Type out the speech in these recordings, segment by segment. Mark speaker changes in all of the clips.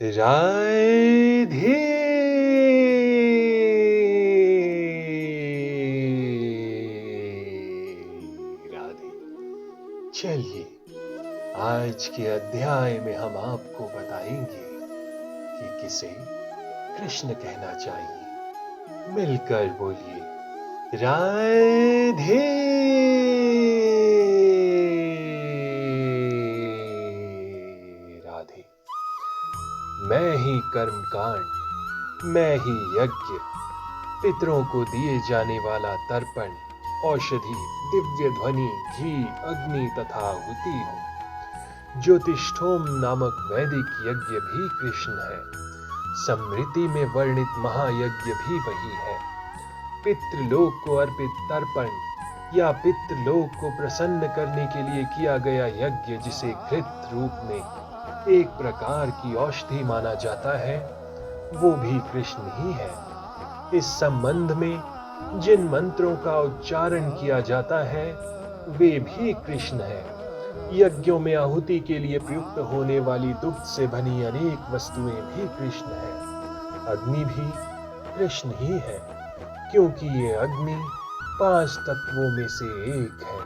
Speaker 1: राधे राधे। चलिए, आज के अध्याय में हम आपको बताएंगे कि किसे कृष्ण कहना चाहिए। मिलकर बोलिए, राधे राधे। मैं ही कर्म कांड, मैं ही यज्ञ, पितरों को दिए जाने वाला तर्पण, औषधि, दिव्य ध्वनि, घी, अग्नि तथा आहुति हूँ। ज्योतिष्ठोम नामक वैदिक यज्ञ भी कृष्ण है। स्मृति में वर्णित महायज्ञ भी वही है। पितृलोक को अर्पित तर्पण या पितृलोक को प्रसन्न करने के लिए किया गया यज्ञ, जिसे घृत रूप में एक प्रकार की औषधि माना जाता है, वो भी कृष्ण ही है। इस संबंध में जिन मंत्रों का उच्चारण किया जाता है वे भी कृष्ण है। यज्ञों में आहुति के लिए प्रयुक्त होने वाली दुग्ध से बनी अनेक वस्तुएं भी कृष्ण है। अग्नि भी कृष्ण ही है, क्योंकि ये अग्नि 5 तत्वों में से एक है,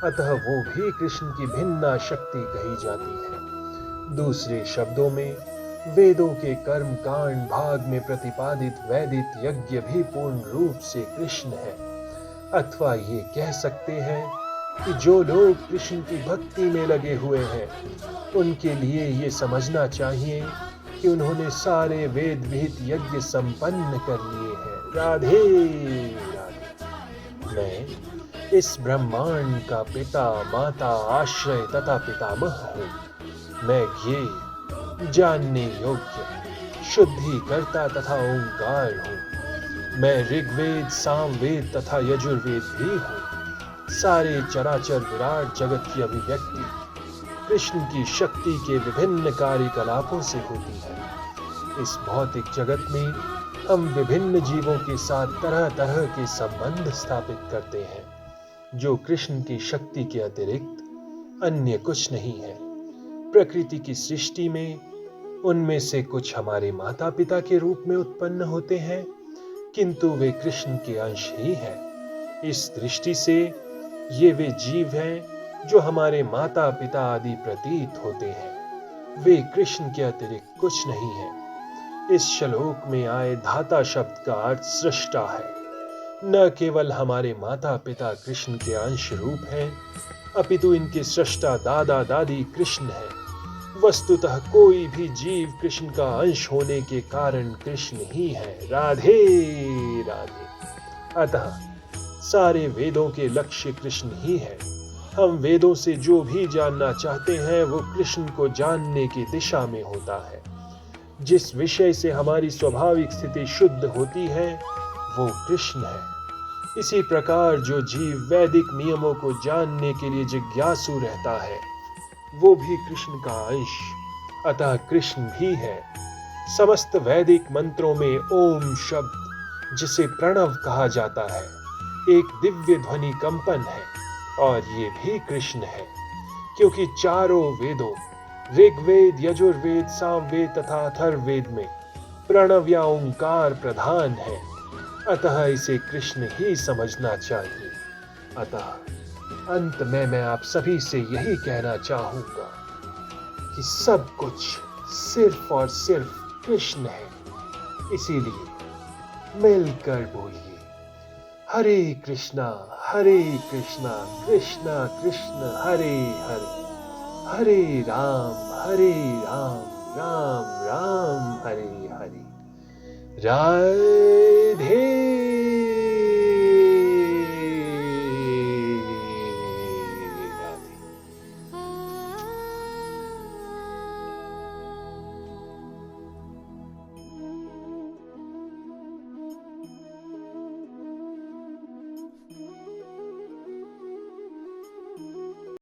Speaker 1: अतः वो भी कृष्ण की भिन्ना शक्ति कही जाती है। दूसरे शब्दों में, वेदों के कर्म कांड भाग में प्रतिपादित वैदिक यज्ञ भी पूर्ण रूप से कृष्ण है। अथवा ये कह सकते हैं कि जो लोग कृष्ण की भक्ति में लगे हुए हैं, उनके लिए ये समझना चाहिए कि उन्होंने सारे वेद विहित यज्ञ संपन्न कर लिए हैं। राधे राधे। मैं इस ब्रह्मांड का पिता, माता, आश्रय तथा पितामह हूँ। मैं ये जानने योग्य शुद्धिकर्ता तथा ओंकार हूँ। मैं ऋग्वेद, सामवेद तथा यजुर्वेद भी हूँ। सारे चराचर विराट जगत की अभिव्यक्ति कृष्ण की शक्ति के विभिन्न कार्यकलापों से होती है। इस भौतिक जगत में हम विभिन्न जीवों के साथ तरह तरह के संबंध स्थापित करते हैं, जो कृष्ण की शक्ति के अतिरिक्त अन्य कुछ नहीं है। प्रकृति की सृष्टि में उनमें से कुछ हमारे माता पिता के रूप में उत्पन्न होते हैं, किंतु वे कृष्ण के अंश ही हैं। इस दृष्टि से ये वे जीव हैं जो हमारे माता पिता आदि प्रतीत होते हैं। वे कृष्ण के अतिरिक्त कुछ नहीं है। इस श्लोक में आए धाता शब्द का अर्थ सृष्टा है। न केवल हमारे माता पिता कृष्ण के अंश रूप हैं, अपितु इनके सृष्टा दादा दादी कृष्ण है। वस्तुतः कोई भी जीव कृष्ण का अंश होने के कारण कृष्ण ही है। राधे राधे। अतः सारे वेदों के लक्ष्य कृष्ण ही है। हम वेदों से जो भी जानना चाहते हैं वो कृष्ण को जानने की दिशा में होता है। जिस विषय से हमारी स्वाभाविक स्थिति शुद्ध होती है वो कृष्ण है। इसी प्रकार जो जीव वैदिक नियमों को जानने के लिए जिज्ञासु रहता है, वो भी कृष्ण का अंश, अतः कृष्ण भी है। समस्त वैदिक मंत्रों में ओम शब्द, जिसे प्रणव कहा जाता है, एक दिव्य ध्वनि कंपन है, और ये भी कृष्ण है, क्योंकि चारों वेदों ऋग्वेद, यजुर्वेद, सामवेद तथा अथर्ववेद में प्रणव या ओंकार प्रधान है, अतः इसे कृष्ण ही समझना चाहिए। अतः अंत में मैं आप सभी से यही कहना चाहूंगा कि सब कुछ सिर्फ और सिर्फ कृष्ण है। इसीलिए मिलकर बोलिए, हरे कृष्णा कृष्णा कृष्ण हरे हरे, हरे राम राम राम हरे हरे। राधे